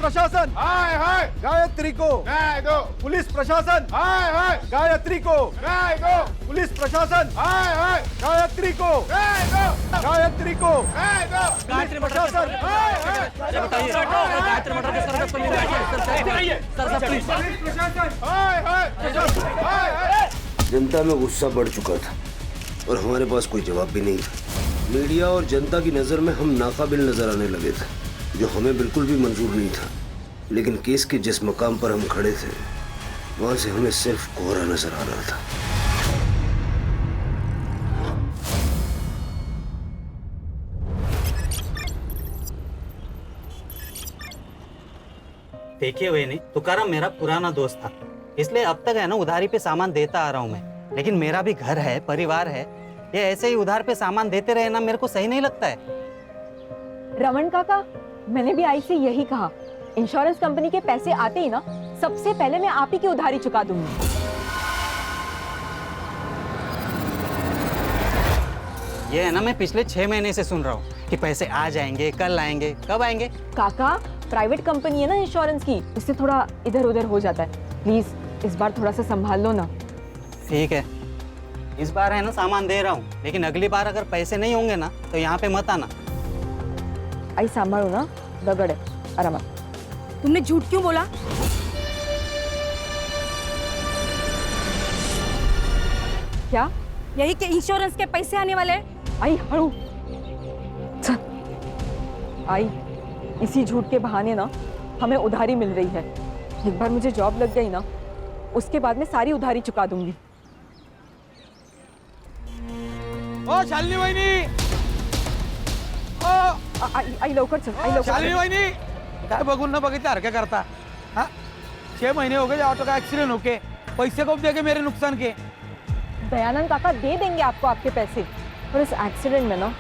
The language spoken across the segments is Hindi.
प्रशासन, हाय हाय, गायत्री को न्याय दो, पुलिस प्रशासन, हाय हाय, गायत्री को न्याय दो, पुलिस प्रशासन, हाय हाय, गायत्री को न्याय दो, गायत्री को न्याय दो, गायत्री मटर प्रशासन, गायत्री मटर के सर पर हाय हाय, हाय हाय। जनता में गुस्सा बढ़ चुका था और हमारे पास कोई जवाब भी नहीं था। मीडिया और जनता की नजर में हम नाकाबिल नजर आने लगे थे, जो हमें बिल्कुल भी मंजूर नहीं था। लेकिन केस के जिस मकाम पर हम खड़े थे, वहां से हमें सिर्फ कोहरा नजर आ रहा था। देखिए वेनी, तुकाराम मेरा पुराना दोस्त था, इसलिए अब तक है ना उधारी पे सामान देता आ रहा हूँ मैं। लेकिन मेरा भी घर है, परिवार है, ये ऐसे ही उधार पे सामान देते रहे ना, मेरे को सही नहीं लगता है। रमन काका, मैंने भी आई से यही कहा, इंश्योरेंस कंपनी के पैसे आते ही ना सबसे पहले मैं आप ही की उधारी चुका दूंगी। ये है ना, मैं पिछले 6 महीने से सुन रहा हूँ कि पैसे आ जाएंगे, कल आएंगे, कब आएंगे। काका, प्राइवेट कंपनी है ना इंश्योरेंस की, इससे थोड़ा इधर उधर हो जाता है। प्लीज इस बार थोड़ा सा संभाल लो ना। ठीक है, इस बार है ना सामान दे रहा हूँ, लेकिन अगली बार अगर पैसे नहीं होंगे ना तो यहाँ पे मत आना। आई संभालो ना, दगड़ है आराम। तुमने झूठ क्यों बोला? क्या? यही कि इंश्योरेंस के पैसे आने वाले हैं। आई हड़ू आई, इसी झूठ के बहाने ना हमें उधारी मिल रही है। एक बार मुझे जॉब लग गई ना, उसके बाद मैं सारी उधारी चुका दूंगी। ओ शालिनी वहिनी, ओ आई लवकर चल, आई लवकर शालिनी चल। वहिनी, काय बघून न बघितल्यासारखं करता? हाँ, 6 महीने हो गए ऑटो का एक्सीडेंट होके, पैसे कब देंगे मेरे नुकसान के? दयानंद काका दे देंगे आपको आपके पैसे, पर इस एक्सीडेंट में ना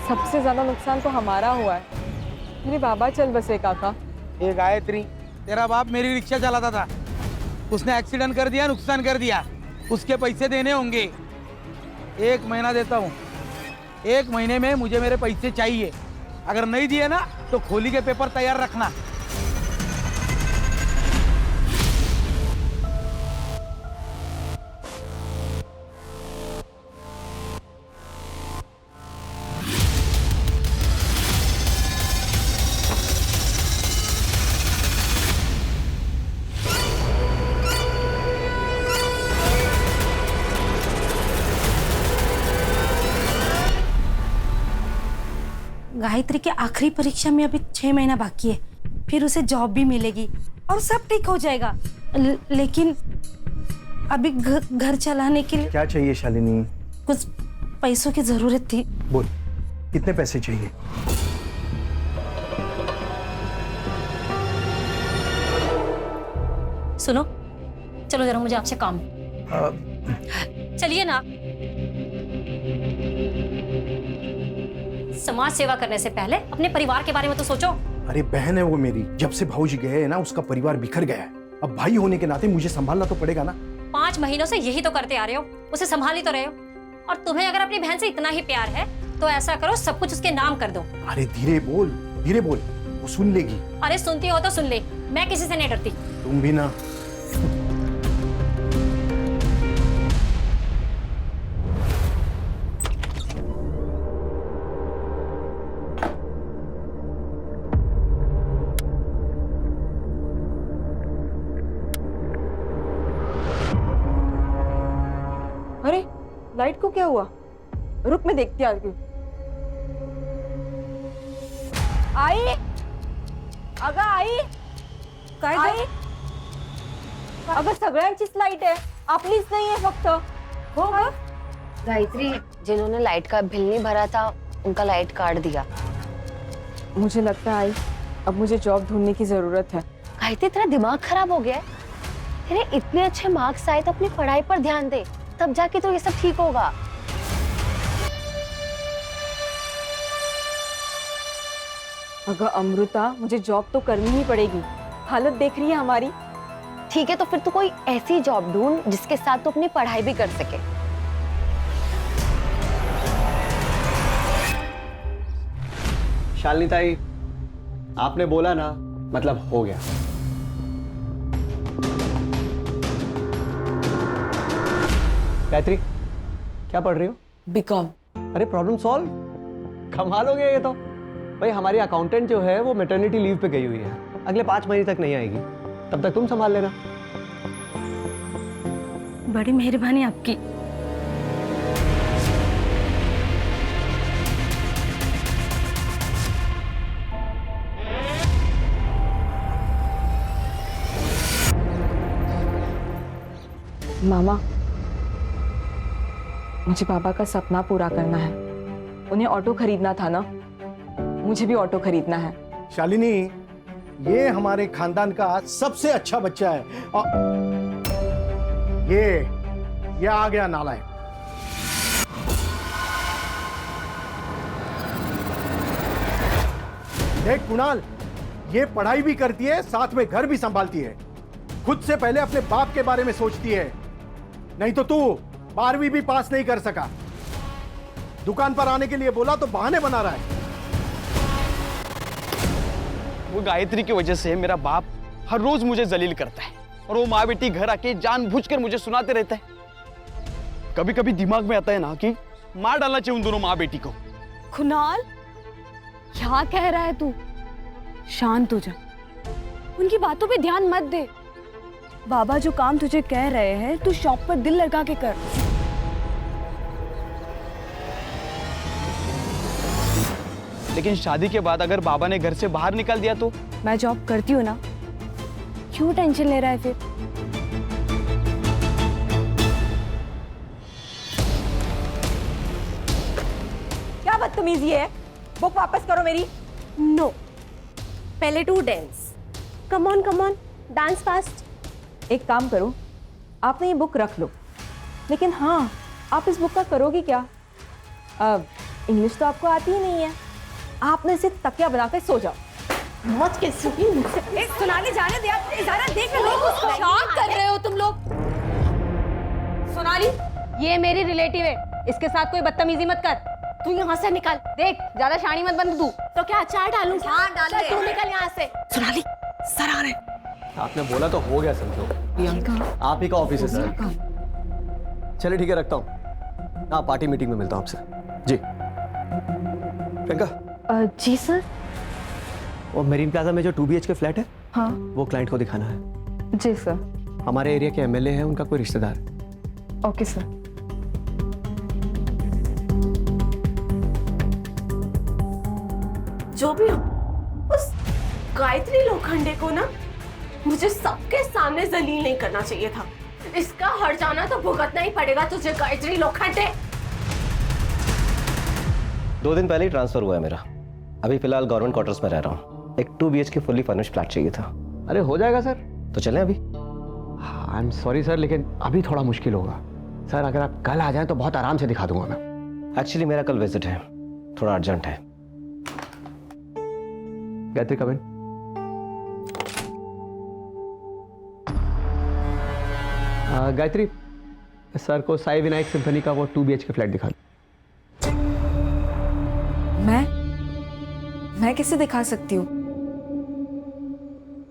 सबसे ज्यादा नुकसान तो हमारा हुआ है। मेरे बाबा चल बसे काका। ये गायत्री, तेरा बाप मेरी रिक्शा चलाता था, उसने एक्सीडेंट कर दिया, नुकसान कर दिया, उसके पैसे देने होंगे। 1 महीना देता हूँ, 1 महीने में मुझे मेरे पैसे चाहिए। अगर नहीं दिए ना तो खोली के पेपर तैयार रखना। गायत्री के आखिरी परीक्षा में अभी 6 महीना बाकी है, फिर उसे जॉब भी मिलेगी और सब ठीक हो जाएगा। लेकिन अभी घर चलाने के लिए क्या चाहिए शालिनी? कुछ पैसों की जरूरत थी। बोल, कितने पैसे चाहिए? सुनो, चलो जरा, मुझे आपसे काम है। चलिए ना। समाज सेवा करने से पहले अपने परिवार के बारे में तो सोचो। अरे बहन है वो मेरी, जब से भाऊजी गए हैं ना उसका परिवार बिखर गया है। अब भाई होने के नाते मुझे संभालना तो पड़ेगा ना। 5 महीनों से यही तो करते आ रहे हो, उसे संभाल ही तो रहे हो। और तुम्हें अगर अपनी बहन से इतना ही प्यार है तो ऐसा करो, सब कुछ उसके नाम कर दो। अरे धीरे बोल, धीरे बोल, वो सुन लेगी। अरे सुनती हो तो सुन ले, मैं किसी से नहीं डरती। तुम भी ना। अरे लाइट को क्या हुआ? रुक, मैं देखती आ गई। आई, अगं आई, काय आई, अगं सगळ्यांचीच लाईट आहे, आपलीच नाही आहे फक्त। हो का? गायत्री, जिन्होंने लाइट का बिल नहीं भरा था उनका लाइट काट दिया। मुझे लगता है आई, अब मुझे जॉब ढूंढने की जरूरत है। गायत्री, तेरा दिमाग खराब हो गया है? तेरे इतने अच्छे मार्क्स आए तो अपनी पढ़ाई पर ध्यान दे, तब जाके तो ये सब ठीक होगा। अगर अमृता, मुझे जॉब तो करनी ही पड़ेगी, हालत देख रही है हमारी। ठीक है, तो फिर तू कोई ऐसी जॉब ढूंढ जिसके साथ तू अपनी पढ़ाई भी कर सके। शालिनी ताई, आपने बोला ना मतलब हो गया। गायत्री, क्या पढ़ रही हो? बीकॉम। अरे प्रॉब्लम सॉल्व, कमाल हो गया ये तो। भाई हमारी अकाउंटेंट जो है वो मैटरनिटी लीव पे गई हुई है, अगले 5 महीने तक नहीं आएगी, तब तक तुम संभाल लेना। बड़ी मेहरबानी आपकी। मामा, मुझे पापा का सपना पूरा करना है। उन्हें ऑटो खरीदना था ना, मुझे भी ऑटो खरीदना है। शालिनी, ये हमारे खानदान का सबसे अच्छा बच्चा है। और ये आ गया नालायक। देख कुणाल, ये पढ़ाई भी करती है, साथ में घर भी संभालती है। खुद से पहले अपने बाप के बारे में सोचती है। नहीं तो तू 12वीं भी पास नहीं कर सका। दुकान पर आने के लिए बोला तो बहाने बना रहा है। वो गायत्री की वजह से मेरा बाप हर रोज मुझे जलील करता है और वो माँ बेटी घर आके जानबूझकर मुझे सुनाते रहता है। कभी कभी दिमाग में आता है ना कि मार डालना चाहिए उन दोनों माँ बेटी को। कुणाल, क्या कह रहा है तू? शांत हो जा, उनकी बातों पे ध्यान मत दे। बाबा जो काम तुझे कह रहे हैं तू शॉप पर दिल लगा के कर। लेकिन शादी के बाद अगर बाबा ने घर से बाहर निकाल दिया तो? मैं जॉब करती हूँ ना, क्यों टेंशन ले रहा है फिर? क्या बदतमीजी है? बुक वापस करो मेरी। नो, पहले टू dance. Come on dance fast. एक काम करो, आपने ये बुक रख लो, लेकिन हाँ, आप इस बुक का करोगी क्या? इंग्लिश तो आपको आती ही नहीं है। आपने इसे तकिया बनाकर सो जाओ। मत कैसे सुनाने जाने दे आप, ज़रा देख लो उसको। क्या कर रहे हो तुम लोग? सोनाली, ये मेरी रिलेटिव है, इसके साथ कोई बदतमीजी मत कर। तू यहाँ से निकल। देख, ज्यादा शानी मत बन तू। तो क्या अचार डालूं? हाँ डाल दे। तू निकल यहाँ से। सोनाली, सर आ रहे। आपने बोला तो हो गया समझो। प्रियंका, आप ही का ऑफिस है सर। चलिए ठीक है, रखता हूँ। हाँ, पार्टी मीटिंग में मिलता हूँ आपसे। जी प्रियंका। जी सर। और मेरीन प्लाजा में जो 2 BHK फ्लैट है, हाँ वो क्लाइंट को दिखाना है। जी सर। हमारे एरिया के MLA है, उनका कोई रिश्तेदार। Okay sir. जो भी हो, उस गायत्री लोखंडे को ना मुझे सबके सामने जलील नहीं करना चाहिए था। इसका हट जाना तो भुगतना ही पड़ेगा तुझे, गायत्री लोखंडे। 2 दिन पहले ही ट्रांसफर हुआ है मेरा। अभी फिलहाल गवर्नमेंट क्वार्टर्स में रह रहा हूँ। एक 2 BHK फुल्ली फर्निश्ड फ्लैट चाहिए था। अरे हो जाएगा सर। तो चलें अभी? आई एम सॉरी सर, लेकिन अभी थोड़ा मुश्किल होगा सर। अगर आप कल आ जाएं तो बहुत आराम से दिखा दूंगा मैं। एक्चुअली मेरा कल विजिट है, थोड़ा अर्जेंट है। गायत्री कम इन। गायत्री, सर को साई विनायक सिम्फनी का वो 2 BHK फ्लैट दिखा दो। मैं कैसे दिखा सकती हूँ?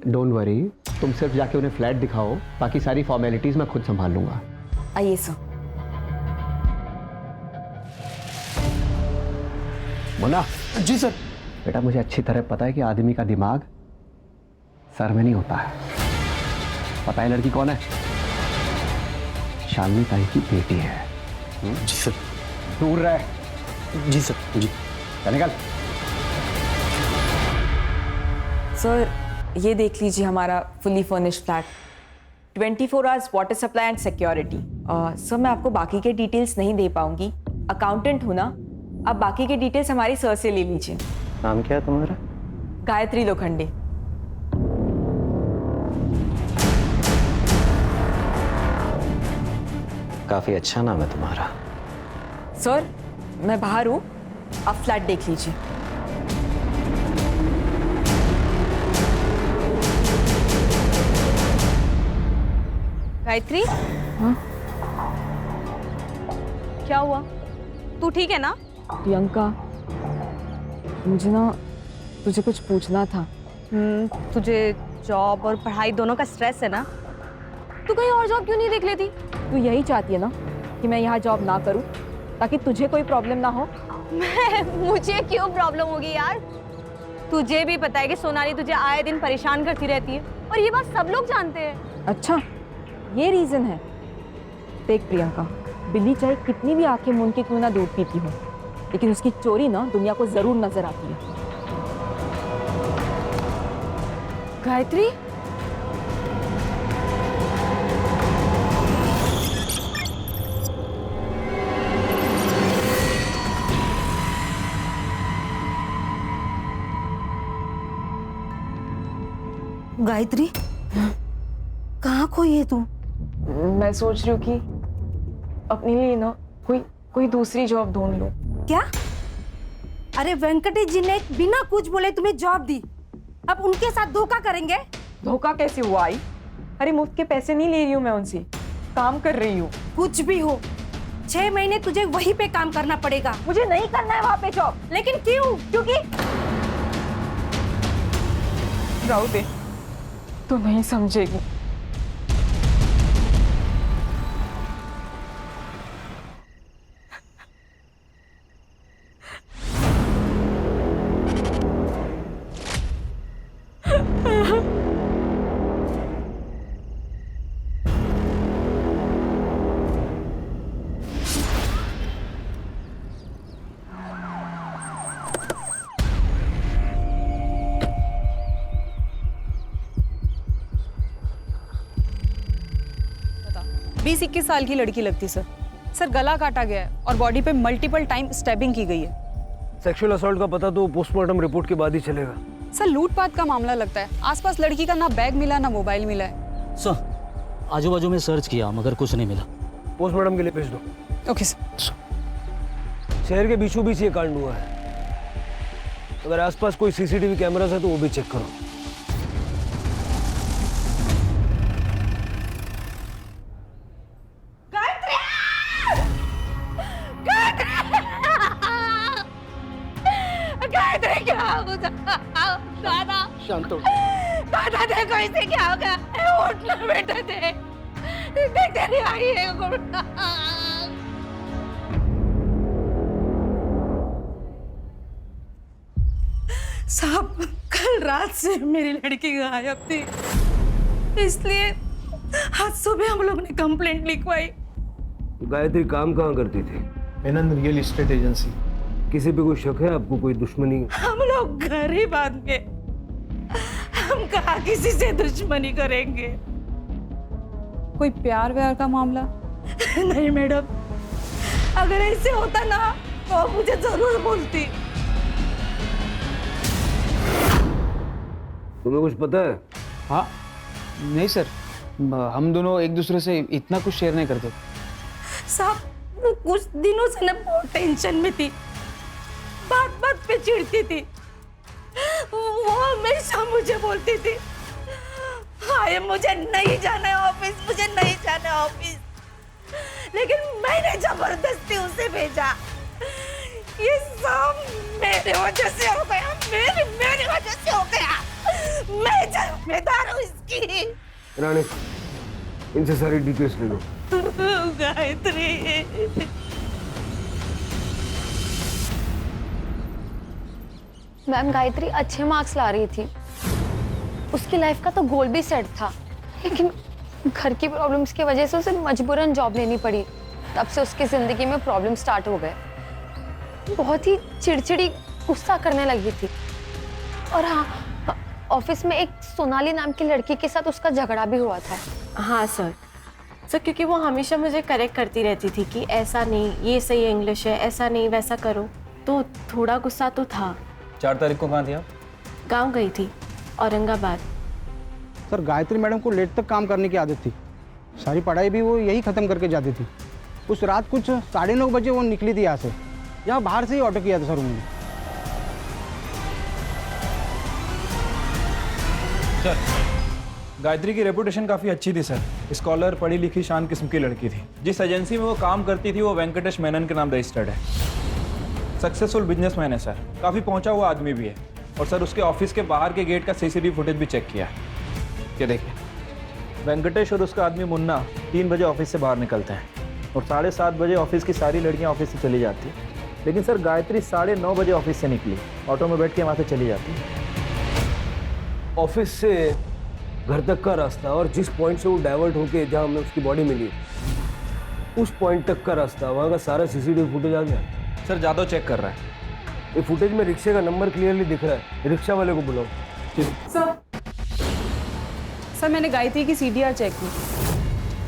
डोंट वरी, तुम सिर्फ जाके उन्हें फ्लैट दिखाओ, बाकी सारी फॉर्मेलिटीज मैं खुद संभाल लूंगा। आइए सर। बोला। जी सर। बेटा, मुझे अच्छी तरह पता है कि आदमी का दिमाग सर में नहीं होता है। पता है लड़की कौन है? शालिनी ताई की बेटी है। जी सर। दूर रहे। जी सर। जी। चल निकल। सर, ये देख लीजिए हमारा fully furnished flat, 24 hours water supply and security. Sir, मैं आपको बाकी के डिटेल्स नहीं दे पाऊंगी, अकाउंटेंट हूँ ना। आप बाकी के डिटेल्स हमारी सर से ले लीजिए। नाम क्या है तुम्हारा? गायत्री लोखंडे। काफी अच्छा नाम है तुम्हारा। सर, मैं बाहर हूँ, आप फ्लैट देख लीजिए। गायत्री, हाँ? क्या हुआ? तू ठीक है ना? प्रियंका, मुझे ना तुझे कुछ पूछना था। तुझे जॉब और पढ़ाई दोनों का स्ट्रेस है ना, तू कहीं और जॉब क्यों नहीं देख लेती? तू यही चाहती है ना कि मैं यहाँ जॉब ना करूँ ताकि तुझे कोई प्रॉब्लम ना हो? मुझे क्यों प्रॉब्लम होगी यार? तुझे भी पता है कि सोनाली तुझे आए दिन परेशान करती रहती है और ये बात सब लोग जानते हैं। अच्छा, ये रीजन है। देख प्रियंका, बिल्ली चाहे कितनी भी आंखें मूंद के क्यों ना दूध पीती हो, लेकिन उसकी चोरी ना दुनिया को जरूर नजर आती है। गायत्री, गायत्री, कहाँ खोई है तू? मैं सोच रही हूँ कि अपने लिए ना कोई दूसरी जॉब ढूंढ लूं। क्या? अरे वेंकटेश जी ने बिना कुछ बोले तुम्हें जॉब दी, अब उनके साथ धोखा करेंगे? धोखा कैसे हुआ आई? अरे मुफ्त के पैसे नहीं ले रही हूँ मैं उनसे, काम कर रही हूँ। कुछ भी हो, 6 महीने तुझे वहीं पे काम करना पड़ेगा। मुझे नहीं करना है वहाँ पे जॉब। लेकिन क्यों? क्योंकि राहु दे, तू नहीं समझेगी। बीस 21 साल की लड़की लगती सर। सर गला काटा गया है और बॉडी पे मल्टीपल टाइम स्टैबिंग की गई है। सेक्सुअल असॉल्ट का पता तो पोस्टमार्टम रिपोर्ट के बाद ही चलेगा। सर लूटपाट का मामला लगता है। आसपास लड़की का ना बैग मिला ना मोबाइल मिला है। सर आजू बाजू में सर्च किया मगर कुछ नहीं मिला। पोस्टमार्टम के लिए भेज दो। Okay sir. शहर के बीचों बीच ये कांड हुआ है। अगर आसपास कोई सीसीटीवी कैमरास है तो वो भी चेक करो। गायत्री क्या हो दादा? शांत हो। दादा देखो इसे क्या हो गया? उठना बेटा, देख तेरी आई है। साहब, कल रात से मेरी लड़की गायब थी, इसलिए आज सुबह हम लोग ने कंप्लेंट लिखवाई। गायत्री काम कहाँ करती थी? Menon real estate agency. किसी पे कोई शक है आपको? कोई दुश्मनी? हम लोग गरीब आदमी, हम कहाँ किसी से दुश्मनी करेंगे। कोई प्यार व्यार का मामला? नहीं मैडम, अगर ऐसे होता ना तो मुझे जरूर बोलती। तुम्हें कुछ पता है? हाँ नहीं सर, हम दोनों एक दूसरे से इतना कुछ शेयर नहीं करते। साहब, वो कुछ दिनों से ना बहुत टेंशन में थी, बात बात पे चिढ़ती थी। वो हमेशा मुझे बोलती थी, हाय मुझे नहीं जाना है ऑफिस, मुझे नहीं जाना है ऑफिस, लेकिन मैंने जबरदस्ती उसे भेजा। ये सब मेरे वजह से हो गया, मेरी वजह से हो गया। मैं जिम्मेदार हूँ इसकी। रानी, इनसे सारी डिटेल्स ले लो। गायत्री, मैम गायत्री अच्छे मार्क्स ला रही थी, उसकी लाइफ का तो गोल भी सेट था, लेकिन घर की प्रॉब्लम्स की वजह से उसे मजबूरन जॉब लेनी पड़ी। तब से उसकी जिंदगी में प्रॉब्लम स्टार्ट हो गए। बहुत ही चिड़चिड़ी, गुस्सा करने लगी थी। और हाँ, ऑफिस में एक सोनाली नाम की लड़की के साथ उसका झगड़ा भी हुआ था। हाँ सर, क्योंकि वो हमेशा मुझे करेक्ट करती रहती थी कि ऐसा नहीं, ये सही इंग्लिश है, ऐसा नहीं वैसा करो, तो थोड़ा गुस्सा तो था। 4 तारीख को कहाँ थी आप? गांव गई थी, औरंगाबाद। सर गायत्री मैडम को लेट तक काम करने की आदत थी, सारी पढ़ाई भी वो यही ख़त्म करके जाती थी। उस रात कुछ 9:30 बजे वो निकली थी यहाँ से, यहाँ बाहर से ही ऑटो किया था सर उन्होंने। सर गायत्री की रेपुटेशन काफ़ी अच्छी थी सर, स्कॉलर, पढ़ी लिखी, शांत किस्म की लड़की थी। जिस एजेंसी में वो काम करती थी वो वेंकटेश मेनन के नाम रजिस्टर्ड है। सक्सेसफुल बिजनेसमैन है सर, काफ़ी पहुंचा हुआ आदमी भी है। और सर उसके ऑफिस के बाहर के गेट का सीसीटीवी फुटेज भी चेक किया। ये देखिए, वेंकटेश और उसका आदमी मुन्ना 3 बजे ऑफिस से बाहर निकलते हैं और 7:30 बजे ऑफिस की सारी लड़कियां ऑफिस से चली जाती हैं। लेकिन सर गायत्री 9:30 बजे ऑफिस से निकली, ऑटो में बैठ के वहाँ से चली जाती है। ऑफिस से घर तक का रास्ता और जिस पॉइंट से वो डाइवर्ट होके जहाँ हमें उसकी बॉडी मिली उस पॉइंट तक का रास्ता, वहाँ का सारा सीसीटीवी फुटेज आ गया। सर जादव चेक कर रहा है। ये फुटेज में रिक्शे का नंबर क्लियरली दिख रहा है, रिक्शा वाले को बुलाओ। सर मैंने गायत्री की सीडीआर चेक की।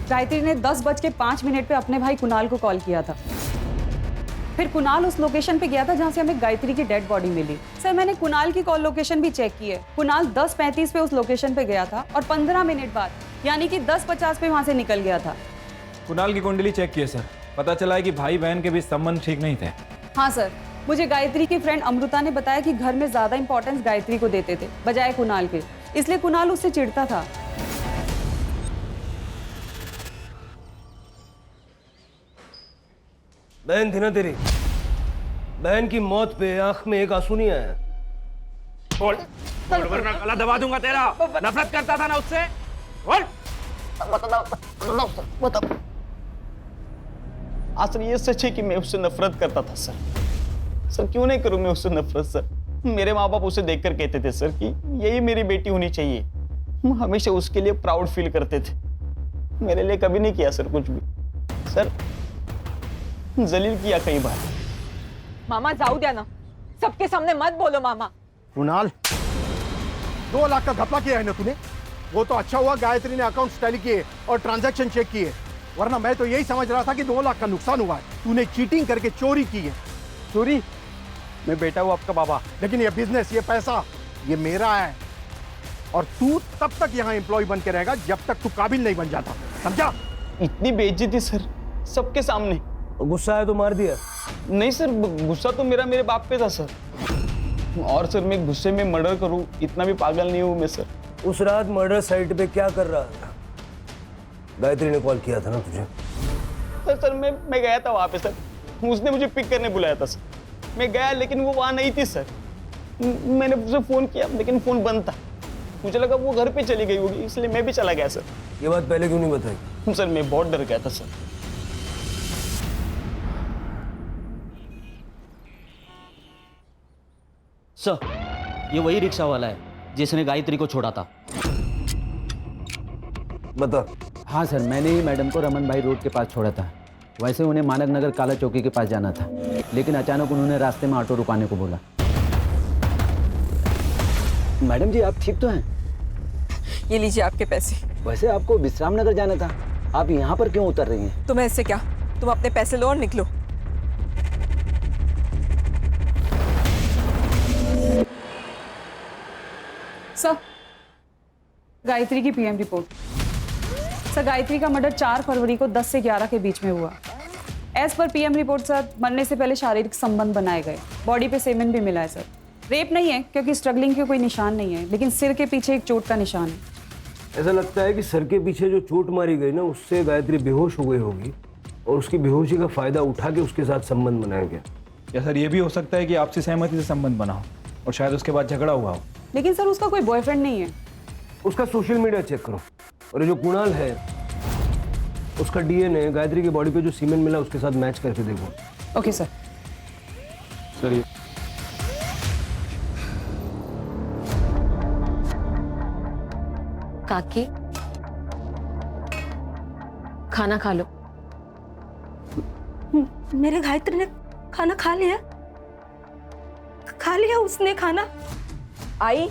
गायत्री ने 10:05 पे अपने भाई कुणाल को कॉल किया था। फिर कुणाल उस लोकेशन पे गया था जहां से हमें गायत्री की डेड बॉडी मिली। सर मैंने कुणाल की कॉल लोकेशन भी चेक की है। कुणाल 10:35 पे उस लोकेशन पे गया था और 15 मिनट बाद यानी कि 10:50 पे वहां से निकल गया था। कुणाल की कुंडली चेक की है सर, पता चला है कि भाई बहन के बीच संबंध ठीक नहीं थे। हाँ सर, मुझे गायत्री की फ्रेंड अमृता ने बताया कि घर में ज्यादा इंपॉर्टेंस गायत्री को देते थे बजाय कुणाल के, इसलिए कुणाल उससे चिढ़ता था। बहन थी ना तेरी, बहन की मौत पे आंख में एक आंसू नहीं आया। वरना गला दबा दूंगा तेरा। नफरत करता था ना उससे। सर ये सच है कि मैं उससे नफरत करता था सर। सर क्यों नहीं करूं मैं उससे नफरत सर। मेरे माँ बाप उसे देखकर कहते थे सर कि यही मेरी बेटी होनी चाहिए। हमेशा उसके लिए प्राउड फील करते थे। मेरे लिए कभी नहीं किया सर कुछ भी। सर जलील किया कई बार। मामा जाऊ द्या ना, सबके सामने मत बोलो मामा। कुणाल, 2 लाख का घपला किया है ना तूने? वो तो अच्छा हुआ गायत्री ने अकाउंट टैली किए और ट्रांजैक्शन चेक किए, वरना मैं तो यही समझ रहा था कि 2 लाख का नुकसान हुआ है। तूने चीटिंग करके चोरी की है। चोरी? मैं बेटा हूँ आपका बाबा। लेकिन ये बिजनेस, ये पैसा, ये मेरा है और तू तब तक यहाँ एम्प्लॉय बन के रहेगा जब तक तू काबिल नहीं बन जाता, समझा? इतनी बेइज्जती सर, सबके सामने। गुस्सा आया तो मार दिया? नहीं सर, गुस्सा तो मेरे बाप पे था सर। और सर मैं गुस्से में मर्डर करूं इतना भी पागल नहीं हूं मैं सर। उस रात मर्डर साइट पे क्या कर रहा था? गायत्री ने कॉल किया था ना तुझे? सर मैं गया था वहां पे सर। उसने मुझे पिक करने बुलाया था सर। मैं गया लेकिन वो वहां नहीं थी सर। मैंने उसे फोन किया लेकिन फोन बंद था। मुझे लगा वो घर पे चली गई होगी, इसलिए मैं भी चला गया सर। ये बात पहले क्यों नहीं बताई? सर मैं बहुत डर गया था सर। सर ये वही रिक्शा वाला है जिसने गायत्री को छोड़ा था। बता। हाँ सर, मैंने ही मैडम को रमन भाई रोड के पास छोड़ा था। वैसे उन्हें मानक नगर काला चौकी के पास जाना था, लेकिन अचानक उन्होंने रास्ते में ऑटो रुकाने को बोला। मैडम जी आप ठीक तो हैं? ये लीजिए आपके पैसे। वैसे आपको विश्राम नगर जाना था, आप यहाँ पर क्यों उतर रही हैं? तुम्हें इससे क्या, तुम अपने पैसे लो और निकलो। सर गायत्री की पीएम रिपोर्ट। सर गायत्री का मर्डर 4 फरवरी को 10 से 11 के बीच में हुआ। As per PM report sir, मरने से पहले शारीरिक संबंध बनाए गए। बॉडी पे सेमेन भी मिला है सर। रेप नहीं है क्योंकि स्ट्रगलिंग के कोई निशान नहीं है, लेकिन सिर के पीछे एक चोट का निशान है। ऐसा लगता है कि सर के पीछे जो चोट मारी गई ना, उससे गायत्री बेहोश हो गई होगी और उसकी बेहोशी का फायदा उठा के उसके साथ संबंध बनाया गया। या सर ये भी हो सकता है कि आपसी सहमति से संबंध बना हो और शायद उसके बाद झगड़ा हुआ हो। लेकिन सर उसका कोई बॉयफ्रेंड नहीं है। उसका सोशल मीडिया चेक करो, और ये जो कुणाल है उसका डीएनए गायत्री की बॉडी पे जो सीमेंट मिला उसके साथ मैच करके देखो। Okay sir. सर ये काकी खाना खा लो। मेरे गायत्री ने खाना खा लिया? खा लिया उसने खाना? आई,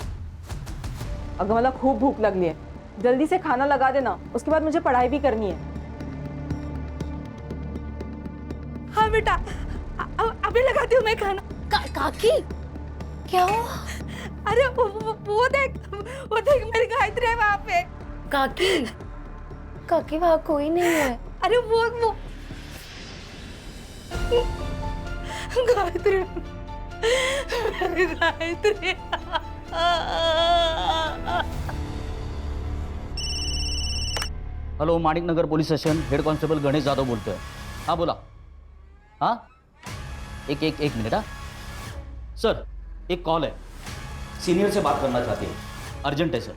अगर मतलब खूब भूख लग रही है, जल्दी से खाना लगा देना, उसके बाद मुझे पढ़ाई भी करनी है। हाँ बेटा, अभी लगाती हूँ मैं खाना। काकी क्या हुआ? अरे वो देख मेरी गायत्री है वहाँ पे। काकी वहाँ कोई नहीं है। अरे वो Gayatri hello, Manik Nagar police station, head constable Ganesh Yadav बोलते हैं। हाँ बोला। हाँ एक मिनट। हाँ सर, एक कॉल है। सीनियर से बात करना चाहती है, अर्जेंट है सर।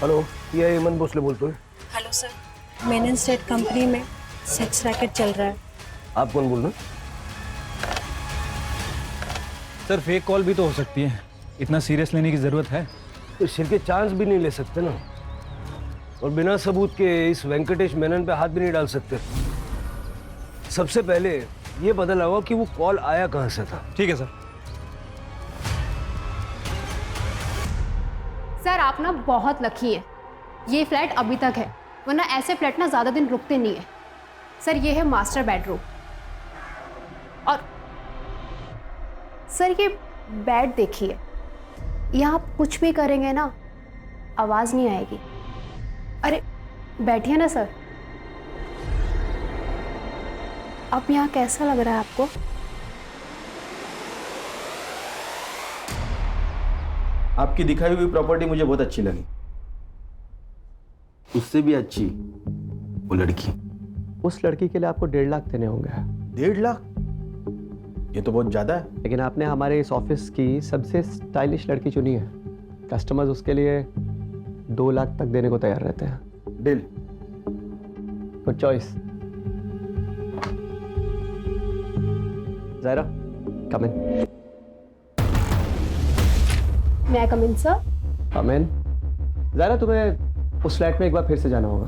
हेलो, ये हेमंत भोसले बोलते हैं। Hello sir, Menon state company में सेक्स रैकेट चल रहा है। आप कौन बोल रहे हैं? सर फेक कॉल भी तो हो सकती है, इतना सीरियस लेने की जरूरत है? तो सिर के चांस भी नहीं ले सकते ना, और बिना सबूत के इस वेंकटेश मेनन पे हाथ भी नहीं डाल सकते। सबसे पहले ये पता लगाओ कि वो कॉल आया कहां से था। ठीक है सर। सर आप ना बहुत लकी है, ये फ्लैट अभी तक है, वरना ऐसे फ्लैट ना ज़्यादा दिन रुकते नहीं है। सर ये है मास्टर बेडरूम, और सर ये बेड देखिए, यहाँ आप कुछ भी करेंगे ना आवाज़ नहीं आएगी। अरे बैठिए ना सर। अब यहाँ कैसा लग रहा है आपको? आपकी दिखाई हुई प्रॉपर्टी मुझे बहुत अच्छी लगी, उससे भी अच्छी वो लड़की। उस लड़की के लिए आपको 1.5 लाख देने होंगे। 1.5 लाख? ये तो बहुत ज्यादा है। लेकिन आपने हमारे इस ऑफिस की सबसे स्टाइलिश लड़की चुनी है, कस्टमर्स उसके लिए 2 लाख तक देने को तैयार रहते हैं। Deal. Good choice. Zaira, come in. मैं कम इन सर? कम इन। ज़ायरा, तुम्हें उस फ्लैट में एक बार फिर से जाना होगा,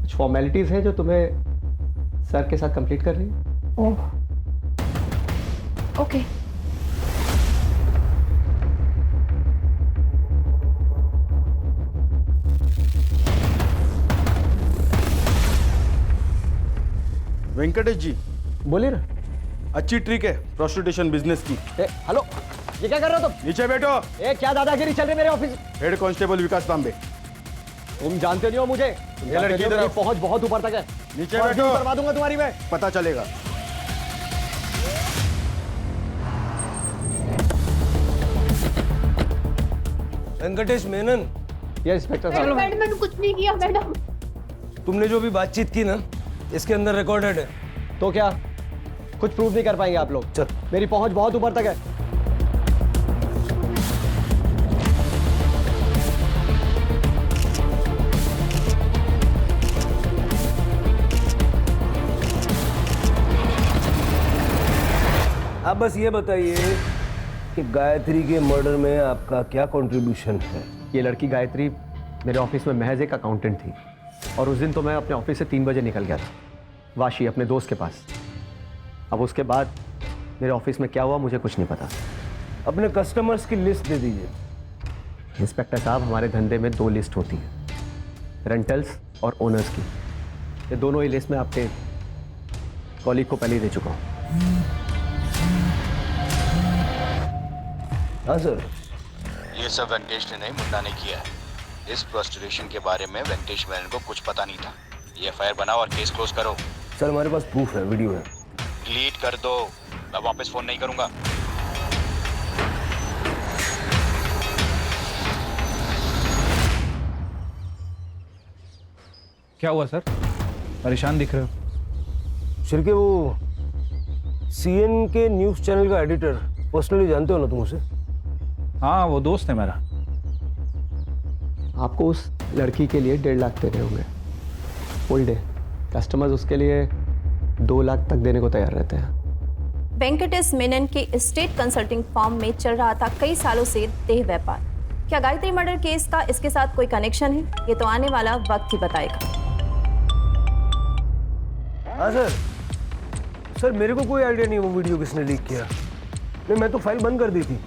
कुछ फॉर्मेलिटीज़ हैं जो तुम्हें सर के साथ कंप्लीट करनी है। Oh okay. वेंकटेश जी, बोलिए ना। अच्छी ट्रिक है प्रोस्टिट्यूशन बिजनेस की। हेलो, ये क्या कर रहे हो तुम? नीचे बैठो। क्या दादागिरी चल रही मेरे ऑफिस? हेड कांस्टेबल विकास तांबे। तुम जानते नहीं हो मुझे। ये लड़की इधर पहुंच बहुत ऊपर तक है। नीचे बैठो, करवा दूंगा तुम्हारी मैं। पता चलेगा। वेंकटेश मेनन। ये इंस्पेक्टर साहब। मैंने कुछ नहीं किया मैडम। तुमने जो भी बातचीत की ना, इसके अंदर रिकॉर्डेड है। तो क्या कुछ प्रूव नहीं कर पाएंगे आप लोग? चल, मेरी पहुंच बहुत ऊपर तक है। आप बस ये बताइए कि गायत्री के मर्डर में आपका क्या कंट्रीब्यूशन है? ये लड़की गायत्री मेरे ऑफिस में महज एक अकाउंटेंट थी, और उस दिन तो मैं अपने ऑफिस से 3 बजे निकल गया था वाशी अपने दोस्त के पास। अब उसके बाद मेरे ऑफिस में क्या हुआ मुझे कुछ नहीं पता। अपने कस्टमर्स की लिस्ट दे दीजिए। इंस्पेक्टर साहब, हमारे धंधे में 2 लिस्ट होती है, रेंटल्स और ओनर्स की। ये दोनों ही लिस्ट में आपके कॉलीग को पहले ही दे चुका हूँ। हाँ सर। ये सब वेंकटेश ने नहीं, मुन्ना ने किया है। इस प्रोस्टिट्यूशन के बारे में वेंकटेश मेनन को कुछ पता नहीं था। ये एफआईआर बनाओ और केस क्लोज करो। सर हमारे पास प्रूफ है, वीडियो है। डिलीट कर दो, मैं वापस फोन नहीं करूंगा। क्या हुआ सर, परेशान दिख रहे हो? शिरके, वो सीएन के न्यूज चैनल का एडिटर पर्सनली जानते हो ना तुम उसे? हाँ, वो दोस्त है मेरा। आपको उस लड़की के लिए 1.5 लाख देने होंगे फुल डे। कस्टमर्स उसके लिए 2 लाख तक देने को तैयार रहते हैं। वेंकटेश मेनन के स्टेट कंसल्टिंग फर्म में चल रहा था कई सालों से देह व्यापार। क्या गायत्री मर्डर केस का इसके साथ कोई कनेक्शन है? ये तो आने वाला वक्त ही बताएगा। हाँ सर। सर मेरे को कोई आइडिया नहीं वो वीडियो किसने लीक किया। नहीं, मैं तो फाइल बंद कर दी थी।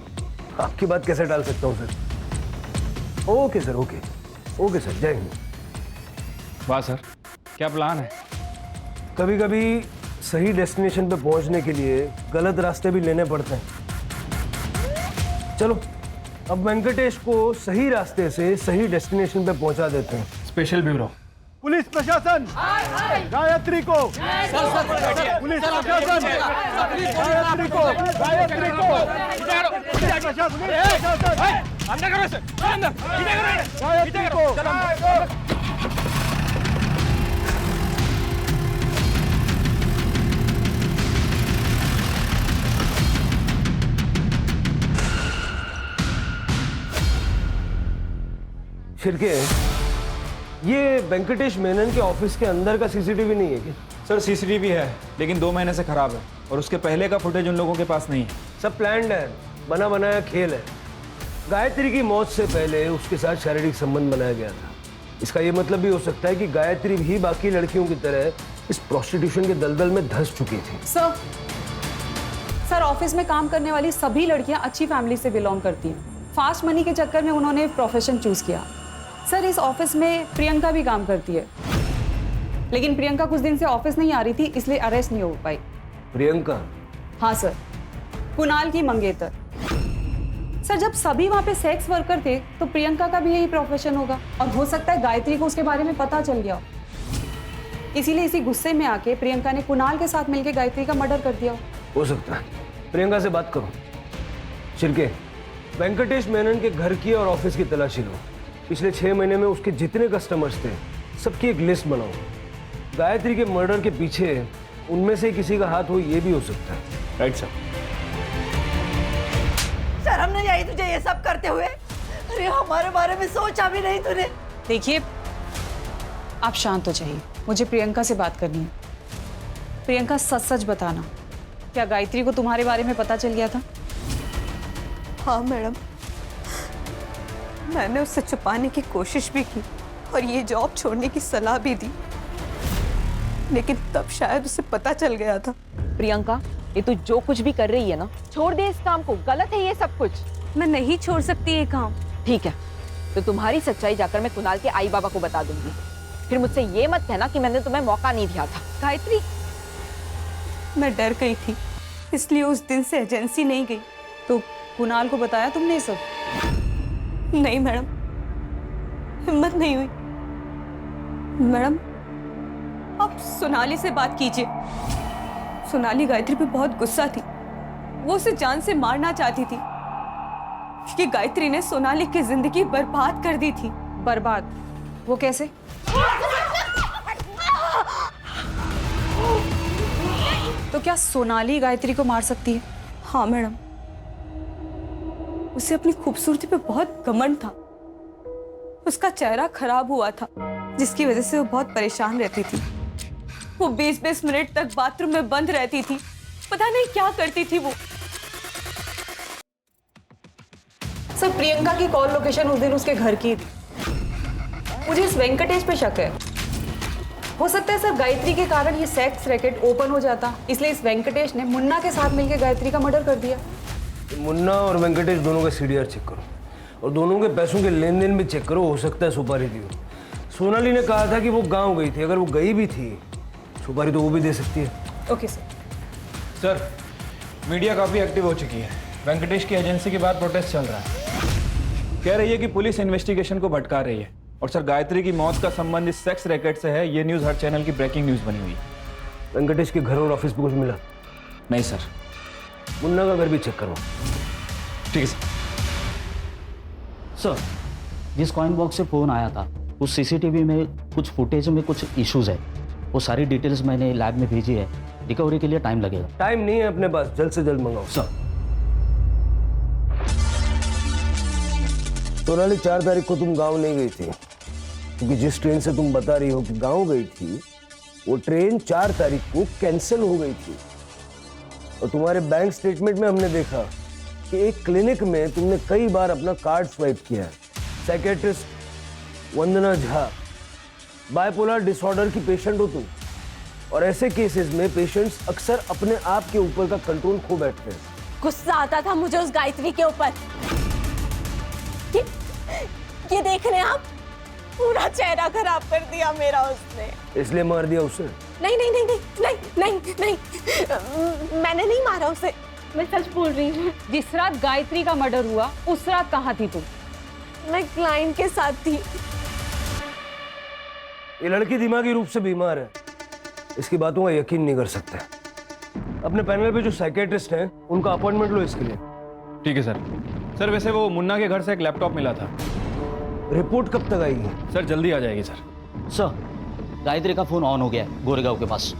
आपकी बात कैसे डाल सकता हूँ sir? Okay sir, okay okay sir, जय हिंद। वाह सर, क्या प्लान है? कभी कभी सही डेस्टिनेशन पे पहुंचने के लिए गलत रास्ते भी लेने पड़ते हैं। चलो अब वेंकटेश को सही रास्ते से सही डेस्टिनेशन पे पहुंचा देते हैं। स्पेशल ब्यूरो, पुलिस प्रशासन, गायत्री को, पुलिस प्रशासन, गायत्री को, गायत्री को, गायत्री को। शिरके, ये वेंकटेश मेनन के ऑफिस के अंदर का सीसीटीवी नहीं है क्या? सर सीसीटीवी है, लेकिन 2 महीने से खराब है और उसके पहले का फुटेज उन लोगों के पास नहीं है। सब प्लान्ड है, बना बनाया खेल है। गायत्री की मौत से पहले उसके साथ शारीरिक संबंध बनाया गया था। इसका ये मतलब भी हो सकता है कि गायत्री भी बाकी लड़कियों की तरह इस प्रोस्टिट्यूशन के दलदल में धंस चुकी थी। सर ऑफिस में काम करने वाली सभी लड़कियां अच्छी फैमिली से बिलोंग करती हैं। फास्ट मनी के चक्कर में उन्होंने प्रोफेशन चूज किया। सर इस ऑफिस में प्रियंका भी काम करती है, लेकिन प्रियंका कुछ दिन से ऑफिस नहीं आ रही थी, इसलिए अरेस्ट नहीं हो पाई। प्रियंका? हाँ सर, कुणाल की मंगेतर। सर जब सभी वहाँ पे सेक्स वर्कर थे तो प्रियंका का भी यही प्रोफेशन होगा, और हो सकता है गायत्री को उसके बारे में पता चल गया हो, इसीलिए इसी गुस्से में आके प्रियंका ने कुणाल के साथ मिलकर गायत्री का मर्डर कर दिया हो सकता है। प्रियंका से बात करो। शिरके, वेंकटेश मेनन के घर की और ऑफिस की तलाशी लो। पिछले 6 महीने में उसके जितने कस्टमर्स थे सबकी एक लिस्ट बनाओ। गायत्री के मर्डर के पीछे उनमें से किसी का हाथ हो, ये भी हो सकता है। Right sir. शर्म नहीं आई तुझे ये सब करते हुए? अरे हमारे बारे में सोचा भी नहीं तूने। देखिए आप शांत हो जाइए, मुझे प्रियंका से बात करनी है। प्रियंका सच सच बताना, क्या गायत्री को तुम्हारे बारे में पता चल गया था? हाँ मैडम, मैंने उससे छुपाने की कोशिश भी की और ये जॉब छोड़ने की सलाह भी दी, लेकिन तब शायद उसे पता चल गया था। प्रियंका, ये तू जो कुछ भी कर रही है ना, छोड़ दे इस काम को। गलत है ये सब कुछ। मैं नहीं छोड़ सकती ये काम। ठीक है, तो तुम्हारी सच्चाई जाकर मैं कुणाल के आई बाबा को बता दूंगी। फिर मुझसे ये मत कहना कि मैंने तुम्हें मौका नहीं दिया था। गायत्री, मैं डर गई थी, इसलिए उस दिन से एजेंसी नहीं गई। तो कुणाल को बताया तुमने ये सब? नहीं मैडम, हिम्मत नहीं हुई। मैडम आप सोनाली से बात कीजिए। सोनाली गायत्री पे बहुत गुस्सा थी, वो उसे जान से मारना चाहती थी क्योंकि गायत्री ने सोनाली की जिंदगी बर्बाद कर दी थी। बर्बाद? वो कैसे? तो क्या सोनाली गायत्री को मार सकती है? हाँ मैडम, उसे अपनी खूबसूरती पे बहुत घमंड था। उसका चेहरा खराब हुआ था, जिसकी वजह से वो बहुत परेशान रहती थी। वो 20-20 मिनट तक बाथरूम में बंद रहती थी, पता नहीं क्या करती थी वो। सर प्रियंका की कॉल लोकेशन उस दिन उसके घर की थी। मुझे इस वेंकटेश पे शक है। हो सकता है सर गायत्री के कारण ये सेक्स रैकेट ओपन हो जाता, इसलिए इस वेंकटेश ने मुन्ना के साथ मिलकर गायत्री का मर्डर कर दिया। मुन्ना और वेंकटेश दोनों का सीडीआर चेक करो और दोनों के पैसों के लेन देन भी चेक करो। हो सकता है सुपारी दी हो। सोनाली ने कहा था कि वो गांव गई थी, अगर वो गई भी थी सुपारी तो वो भी दे सकती है। Okay sir. सर मीडिया काफ़ी एक्टिव हो चुकी है। वेंकटेश की एजेंसी के बाद प्रोटेस्ट चल रहा है। कह रही है कि पुलिस इन्वेस्टिगेशन को भटका रही है। और सर गायत्री की मौत का संबंध इस सेक्स रैकेट से है, ये न्यूज़ हर चैनल की ब्रेकिंग न्यूज़ बनी हुई है। वेंकटेश के घर और ऑफिस पे कुछ मिला? नहीं सर। मुन्ना का घर भी चेक करो। ठीक है सर। सर जिस कॉइन बॉक्स से फ़ोन आया था उस सीसीटीवी में कुछ फुटेज में कुछ इश्यूज है, वो सारी डिटेल्स मैंने लैब में भेजी है। रिकवरी के लिए टाइम लगेगा। टाइम नहीं है अपने पास, जल्द से जल्द मंगाओ। सर। सोनाली 4 तारीख को तुम गांव नहीं गई थी, क्योंकि जिस ट्रेन से तुम बता रही हो कि गांव गई थी वो ट्रेन 4 तारीख को कैंसिल हो गई थी। और तुम्हारे बैंक स्टेटमेंट में हमने देखा कि एक क्लिनिक में तुमने कई बार अपना कार्ड स्वाइप किया है। साइकेट्रिस्ट वंदना झा, बाइपोलर डिसऑर्डर की पेशेंट हो तुम, और ऐसे केसेस में पेशेंट्स अक्सर अपने आप के ऊपर का कंट्रोल खो बैठते हैं। गुस्सा आता था मुझे उस गायत्री के ऊपर। ये देख रहे हैं आप, पूरा चेहरा खराब कर दिया मेरा उसने। इसलिए मार दिया उसे? नहीं नहीं नहीं नहीं नहीं नहीं नहीं, मैंने नहीं मारा उसे, मैं सच बोल रही हूँ। जिस रात गायत्री का मर्डर हुआ उस रात कहाँ थी तुम? मैं क्लाइंट के साथ थी। ये लड़की दिमागी रूप से बीमार है, इसकी बातों का यकीन नहीं कर सकते। अपने पैनल पे जो साइकेट्रिस्ट हैं उनका अपॉइंटमेंट लो इसके लिए। ठीक है सर। सर वैसे वो मुन्ना के घर से एक लैपटॉप मिला था। रिपोर्ट कब तक आएगी? सर जल्दी आ जाएगी सर। सर गायत्री का फोन ऑन हो गया है गोरेगांव के पास।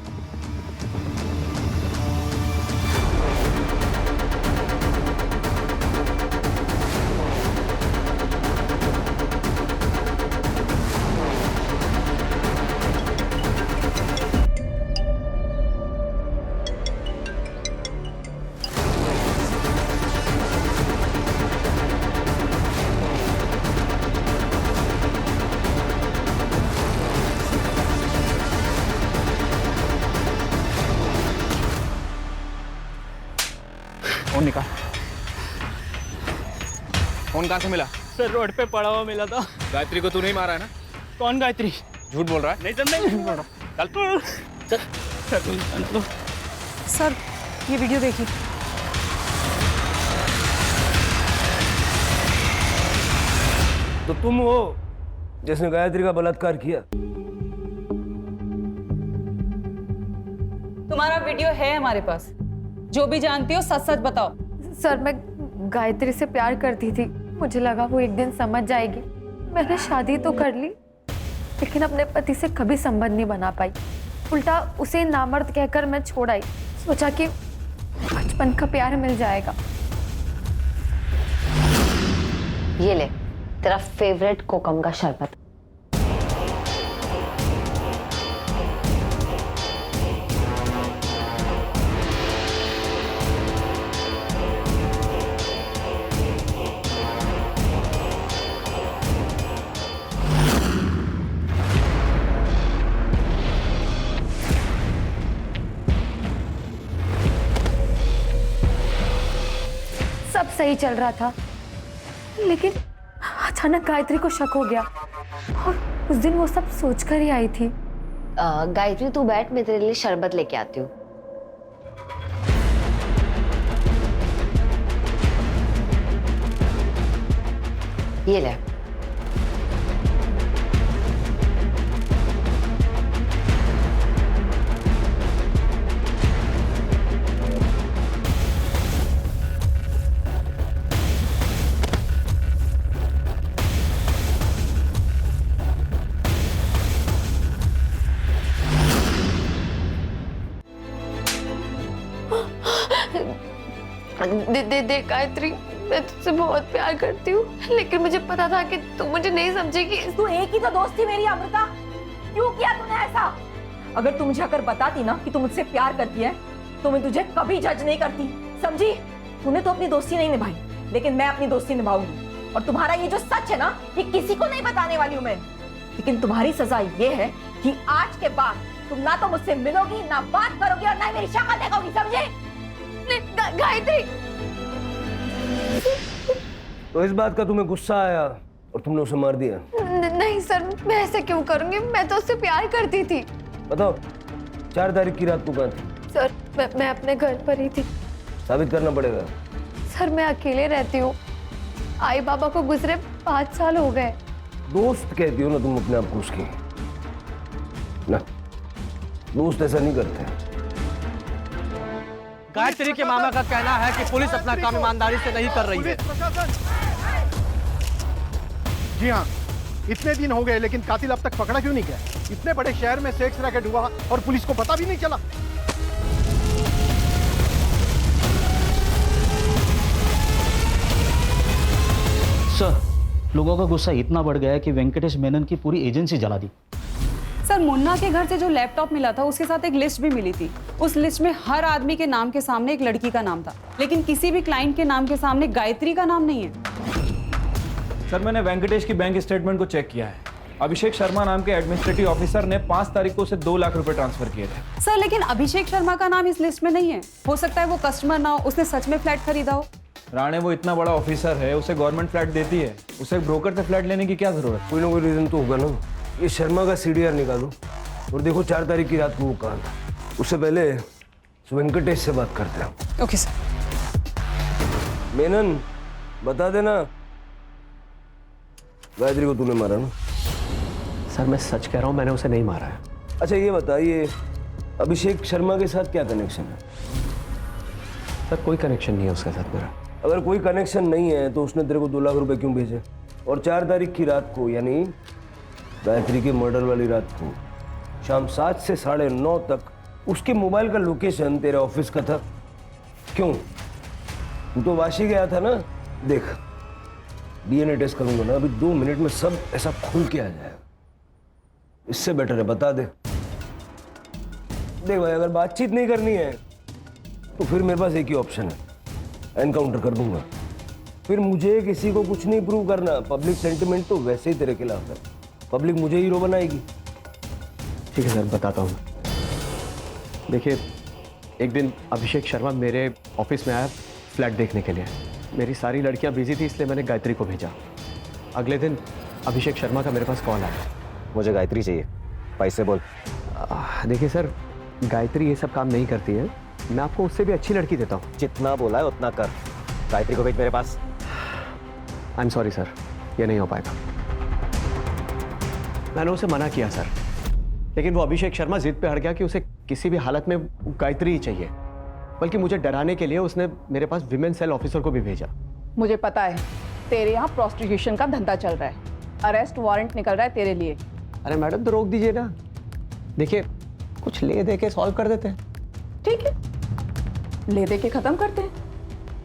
निकाल। फोन कहाँ से मिला? सर रोड पे पड़ा हुआ मिला था। गायत्री को तू नहीं मारा है ना? कौन गायत्री? झूठ बोल रहा है? नहीं सर, नहीं झूठ बोल रहा। चल चल। सर ये वीडियो देखिए। तो तुम हो जिसने गायत्री का बलात्कार किया? तुम्हारा वीडियो है हमारे पास। जो भी जानती हो सच सच बताओ। सर मैं गायत्री से प्यार करती थी, मुझे लगा वो एक दिन समझ जाएगी। मैंने शादी तो कर ली लेकिन अपने पति से कभी संबंध नहीं बना पाई। उल्टा उसे नामर्द कहकर मैं छोड़ आई। सोचा कि बचपन का प्यार मिल जाएगा। ये ले तेरा फेवरेट कोकम का शरबत। सब सही चल रहा था लेकिन अचानक गायत्री को शक हो गया और उस दिन वो सब सोचकर ही आई थी। गायत्री तू बैठ, मैं तेरे लिए शरबत लेके आती हूँ। ये ले। दे गायत्री, मैं तुझसे बहुत प्यार करती हूँ लेकिन मुझे पता था कि तू मुझे नहीं समझेगी। तू एक ही तो दोस्त थी मेरी अमृता, क्यों किया तूने ऐसा? अगर तू मुझे अगर बताती ना कि तू मुझसे प्यार करती है तो मैं तुझे कभी जज नहीं करती, समझी? तूने तो अपनी दोस्ती नहीं निभाई लेकिन मैं अपनी दोस्ती निभाऊंगी। और तुम्हारा ये जो सच है ना, ये किसी को नहीं बताने वाली हूँ मैं। लेकिन तुम्हारी सजा ये है कि आज के बाद तुम ना तो मुझसे मिलोगी, ना बात करोगी और ना ही मेरी शक्ल देखोगी, समझे? गायत्री, तो इस बात का तुम्हें गुस्सा आया और तुमने उसे मार दिया? नहीं सर, मैं ऐसे क्यों करूंगी? मैं तो उससे प्यार करती थी। बताओ 4 तारीख की रात को कहाँ थी? सर मैं अपने घर पर ही थी। साबित करना पड़ेगा। सर मैं अकेले रहती हूँ, आई बाबा को गुजरे 5 साल हो गए। दोस्त कहती हो ना तुम अपने आप को उसकी? ना, दोस्त ऐसा नहीं करते। गायत्री के मामा का कहना है कि पुलिस अपना काम ईमानदारी से नहीं कर रही है। जी हाँ, इतने दिन हो गए लेकिन कातिल अब तक पकड़ा क्यों नहीं गया? इतने बड़े शहर में सेक्स रैकेट हुआ और पुलिस को पता भी नहीं चला। सर, लोगों का गुस्सा इतना बढ़ गया है कि वेंकटेश मेनन की पूरी एजेंसी जला दी। सर मुन्ना के घर से जो लैपटॉप मिला था उसके साथ एक लिस्ट भी मिली थी। उस लिस्ट में हर आदमी के नाम के सामने एक लड़की का नाम था लेकिन किसी भी क्लाइंट के नाम के सामने गायत्री का नाम नहीं है। सर मैंने वेंकटेश की बैंक स्टेटमेंट को चेक किया है। अभिषेक शर्मा नाम के एडमिनिस्ट्रेटिव ऑफिसर ने 5 तारीख को उसे 2 लाख रुपए ट्रांसफर किए थे। सर लेकिन अभिषेक शर्मा का नाम इस लिस्ट में नहीं है। हो सकता है वो कस्टमर ना हो, उसने सच में फ्लैट खरीदा हो। राणे वो इतना बड़ा ऑफिसर है, उसे गवर्नमेंट फ्लैट देती है, उसे ब्रोकर से फ्लैट लेने की क्या जरूरत? कोई ना कोई रीजन तो होगा ना। ये शर्मा का CDR निकालो और देखो 4 तारीख की रात को वो कहाँ था। उससे पहले वेंकटेश से बात करते हैं। Okay sir. मेनन बता देना गायत्री को तूने मारा ना? सर मैं सच कह रहा हूँ, मैंने उसे नहीं मारा है। अच्छा ये बताइए अभिषेक शर्मा के साथ क्या कनेक्शन है? सर कोई कनेक्शन नहीं है उसके साथ मेरा। अगर कोई कनेक्शन नहीं है तो उसने तेरे को 2 लाख रुपए क्यों भेजे? और 4 तारीख की रात को यानी गायत्री के मर्डर वाली रात को शाम 7 से 9:30 तक उसके मोबाइल का लोकेशन तेरे ऑफिस का था। क्यों? तू तो वाशी गया था ना? देख DNA टेस्ट करूंगा ना, अभी 2 मिनट में सब ऐसा खुल के आ जाएगा। इससे बेटर है बता दे। देख भाई, अगर बातचीत नहीं करनी है तो फिर मेरे पास एक ही ऑप्शन है, एनकाउंटर कर दूंगा। फिर मुझे किसी को कुछ नहीं प्रूव करना। पब्लिक सेंटिमेंट तो वैसे ही तेरे खिलाफ है, पब्लिक मुझे हीरो बनाएगी। ठीक है सर, बताता हूँ। देखिए एक दिन अभिषेक शर्मा मेरे ऑफिस में आया फ्लैट देखने के लिए। मेरी सारी लड़कियां बिजी थी, इसलिए मैंने गायत्री को भेजा। अगले दिन अभिषेक शर्मा का मेरे पास कॉल आया। मुझे गायत्री चाहिए, पैसे बोल। देखिए सर, गायत्री ये सब काम नहीं करती है, मैं आपको उससे भी अच्छी लड़की देता हूँ। जितना बोला है उतना कर। गायत्री को भेज मेरे पास। आई एम सॉरी सर, ये नहीं हो पाएगा। मैंने उसे मना किया सर, लेकिन वो अभिषेक शर्मा जिद पे अड़ गया कि उसे किसी भी हालत में गायत्री ही चाहिए। बल्कि मुझे डराने के लिए उसने मेरे पास विमेन सेल ऑफिसर को भी भेजा। मुझे पता है तेरे यहाँ प्रोस्टिट्यूशन का धंधा चल रहा है, अरेस्ट वारंट निकल रहा है तेरे लिए। अरे मैडम तो रोक दीजिए ना, देखिए कुछ ले दे के सॉल्व कर देते हैं। ठीक है, ले दे के खत्म करते हैं।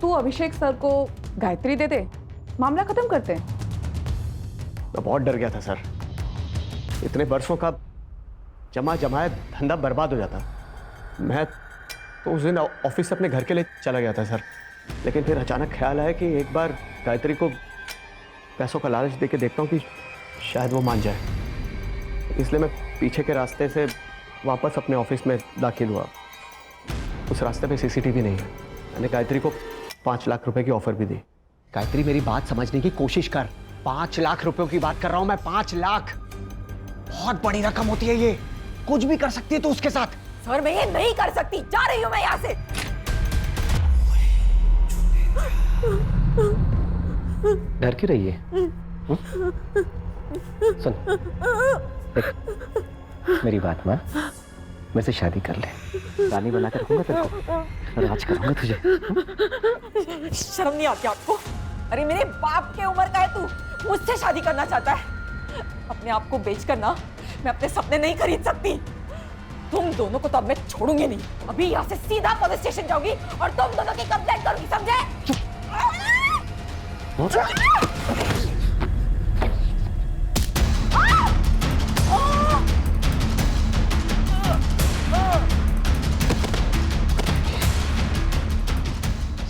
तू अभिषेक सर को गायत्री दे दे, मामला खत्म करते हैं। मैं बहुत डर गया था सर, इतने वर्षों का जमा जमाया धंधा बर्बाद हो जाता। मैं तो उस दिन ऑफिस से अपने घर के लिए चला गया था सर, लेकिन फिर अचानक ख्याल आया कि एक बार गायत्री को पैसों का लालच दे के देखता हूँ कि शायद वो मान जाए। इसलिए मैं पीछे के रास्ते से वापस अपने ऑफिस में दाखिल हुआ। उस रास्ते पे सीसीटीवी नहीं है। मैंने गायत्री को 5 लाख रुपए की ऑफर भी दी। गायत्री मेरी बात समझने की कोशिश कर, 5 लाख रुपयों की बात कर रहा हूं मैं। 5 लाख बहुत बड़ी रकम होती है, ये कुछ भी कर सकती है तो उसके साथ। सर मैं ये नहीं कर सकती, जा रही हूँ मैं यहाँ से। डर क्यों रही है? सुन देख, मेरी बात मान, मेरे से शादी कर ले, रानी बना कर रखूंगा तेरे को, राज करूंगा तुझे। शर्म नहीं आती आपको? अरे मेरे बाप के उम्र का है तू, मुझसे शादी करना चाहता है? अपने आप को बेचकर ना मैं अपने सपने नहीं खरीद सकती। तुम दोनों को तो अब मैं छोड़ूंगी नहीं। अभी यहाँ से सीधा पुलिस स्टेशन जाऊंगी और तुम दोनों की कंप्लेंट करूंगी, समझे?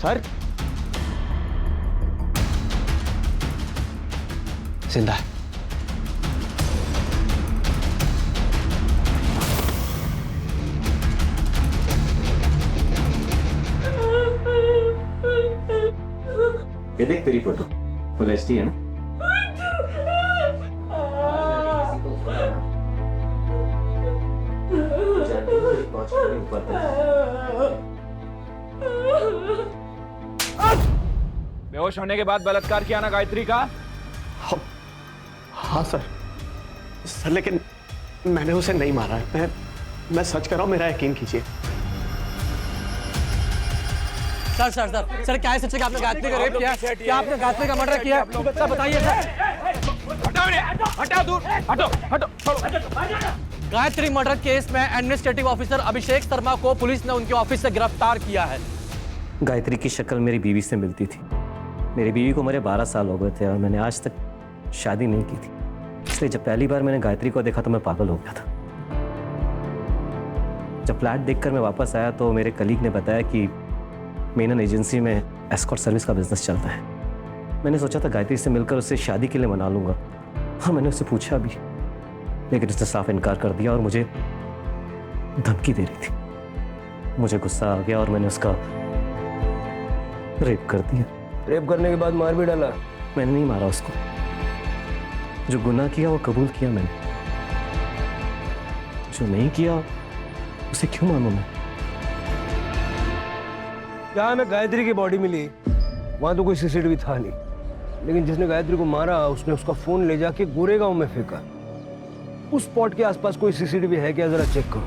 सर जिंदा है। ये देख तेरी फोटो फुल एचडी है ना? बेहोश होने के बाद बलात्कार किया ना गायत्री का? हाँ सर, लेकिन मैंने उसे नहीं मारा है। मैं सच कर रहा हूँ, मेरा यकीन कीजिए। सर सर सर सर क्या है सच? आपने गायत्री का रेप किया? क्या आपने गायत्री का मर्डर किया? सर बताइए सर। हटाओ दूर, हटो हटो। गायत्री मर्डर केस में एडमिनिस्ट्रेटिव ऑफिसर अभिषेक शर्मा को पुलिस ने उनके ऑफिस से गिरफ्तार किया है। गायत्री की शक्ल मेरी बीवी से मिलती थी। मेरी बीवी को मेरे 12 साल हो गए थे और मैंने आज तक शादी नहीं की थी। इसलिए जब पहली बार मैंने गायत्री को देखा तो मैं पागल हो गया था। जब फ्लैट देखकर मैं वापस आया तो मेरे कलीग ने बताया कि मेनन एजेंसी में एस्कॉर्ट सर्विस का बिजनेस चलता है। मैंने सोचा था गायत्री से मिलकर उससे शादी के लिए मना लूंगा। हाँ, मैंने उससे पूछा भी, लेकिन उसने साफ इनकार कर दिया और मुझे धमकी दे रही थी। मुझे गुस्सा आ गया और मैंने उसका रेप कर दिया। रेप करने के बाद मार भी डाला? मैंने नहीं मारा उसको, जो गुनाह किया वो कबूल किया मैंने, जो नहीं किया उसे क्यों मानूं मैं? यहाँ में गायत्री की बॉडी मिली, वहां तो कोई सीसीटीवी था नहीं, लेकिन जिसने गायत्री को मारा उसने उसका फोन ले जाके गोरेगांव में फेंका। उस स्पॉट के आसपास कोई सीसीटीवी है क्या, जरा चेक करो।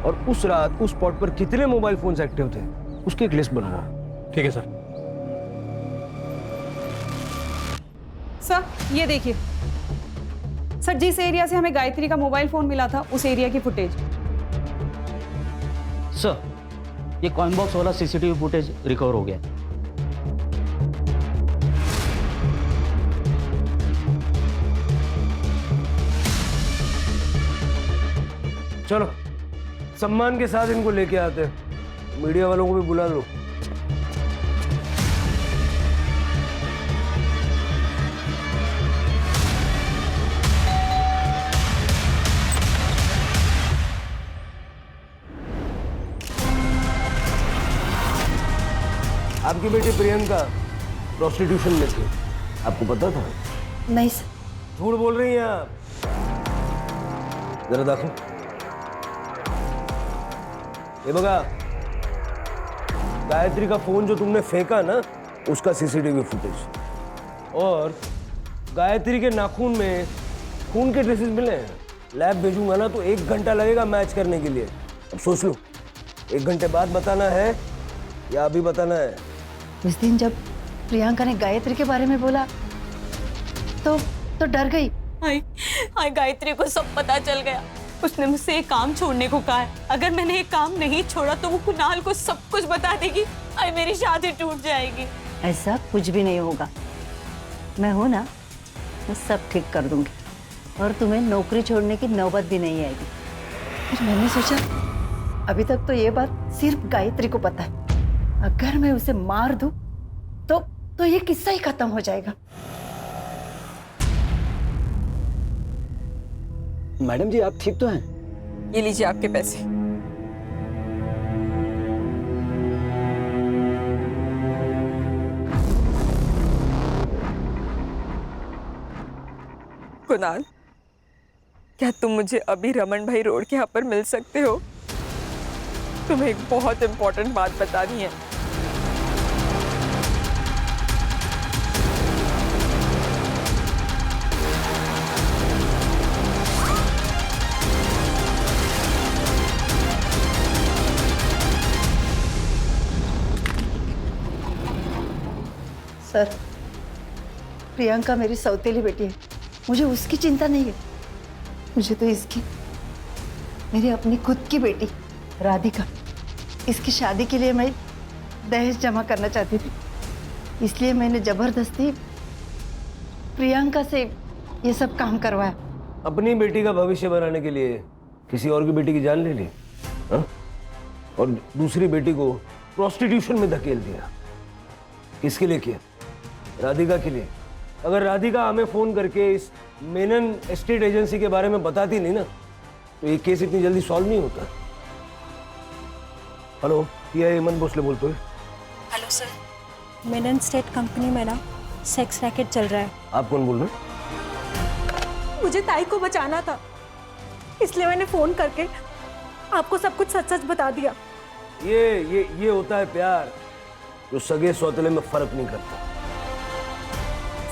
और उस रात उस स्पॉट पर कितने मोबाइल फोन्स एक्टिव थे उसकी एक लिस्ट बनवाओ। ठीक है सर। सर ये देखिए सर, जिस एरिया से हमें गायत्री का मोबाइल फोन मिला था उस एरिया की फुटेज। सर ये कॉइन बॉक्स वाला सीसीटीवी फुटेज रिकवर हो गया। चलो सम्मान के साथ इनको लेके आते हैं, मीडिया वालों को भी बुला लो। आपकी बेटी प्रियंका प्रोस्टिट्यूशन में थी, आपको पता था? नहीं सर। झूठ बोल रही हैं आप। जरा देखो, ये बघा, गायत्री का फोन जो तुमने फेंका ना, उसका सीसीटीवी फुटेज, और गायत्री के नाखून में खून के ट्रेसेस मिले हैं। लैब भेजूंगा ना तो 1 घंटा लगेगा मैच करने के लिए। अब सोच लो, 1 घंटे बाद बताना है या अभी बताना है? उस दिन जब प्रियंका ने गायत्री के बारे में बोला तो डर गई। हाय गायत्री को सब पता चल गया। उसने मुझसे एक काम छोड़ने को कहा है। अगर मैंने एक काम नहीं छोड़ा तो वो कुणाल को सब कुछ बता देगी। हाय मेरी शादी टूट जाएगी। ऐसा कुछ भी नहीं होगा, मैं हूं ना, मैं सब ठीक कर दूंगी और तुम्हें नौकरी छोड़ने की नौबत भी नहीं आएगी। फिर मैंने सोचा अभी तक तो ये बात सिर्फ गायत्री को पता है, अगर मैं उसे मार दूं तो ये किस्सा ही खत्म हो जाएगा। मैडम जी आप ठीक तो हैं? ये लीजिए आपके पैसे। कुणाल, क्या तुम मुझे अभी रमन भाई रोड के यहाँ पर मिल सकते हो? तुम्हें एक बहुत इंपॉर्टेंट बात बतानी है। सर, प्रियंका मेरी सौतेली बेटी है, मुझे उसकी चिंता नहीं है, मुझे तो इसकी, मेरी अपनी खुद की बेटी राधिका, इसकी शादी के लिए मैं दहेज जमा करना चाहती थी, इसलिए मैंने जबरदस्ती प्रियंका से ये सब काम करवाया। अपनी बेटी का भविष्य बनाने के लिए किसी और की बेटी की जान ले ली, हाँ? और दूसरी बेटी को प्रोस्टिट्यूशन में धकेल दिया। किसके लिए किया? राधिका के लिए। अगर राधिका हमें फोन करके इस मेनन एस्टेट एजेंसी के बारे में बताती नहीं ना, तो ये केस इतनी जल्दी सॉल्व नहीं होता। हेलो, ये हेमंत भोसले बोलते हैं। Hello sir, Menon state company में ना सेक्स रैकेट चल रहा है। आप कौन बोल रहे हैं? मुझे ताई को बचाना था, इसलिए मैंने फोन करके आपको सब कुछ सच सच बता दिया। ये होता है प्यार, जो सगे सौतेले में फर्क नहीं करता।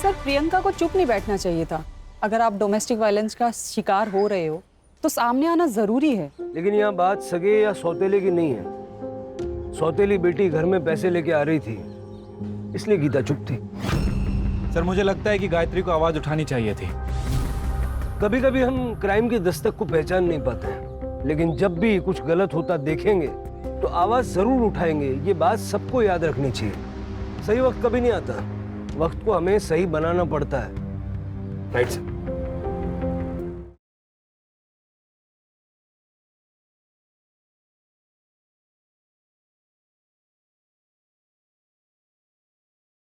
सर, प्रियंका को चुप नहीं बैठना चाहिए था। अगर आप डोमेस्टिक वायलेंस का शिकार हो रहे हो तो सामने आना जरूरी है। लेकिन यहाँ बात सगे या सौतेले की नहीं है। सौतेली बेटी घर में पैसे लेके आ रही थी, इसलिए गीता चुप थी। सर, मुझे लगता है कि गायत्री को आवाज उठानी चाहिए थी। कभी कभी हम क्राइम की दस्तक को पहचान नहीं पाते हैं, लेकिन जब भी कुछ गलत होता देखेंगे तो आवाज जरूर उठाएंगे। ये बात सबको याद रखनी चाहिए। सही वक्त कभी नहीं आता, वक्त को हमें सही बनाना पड़ता है। Right sir.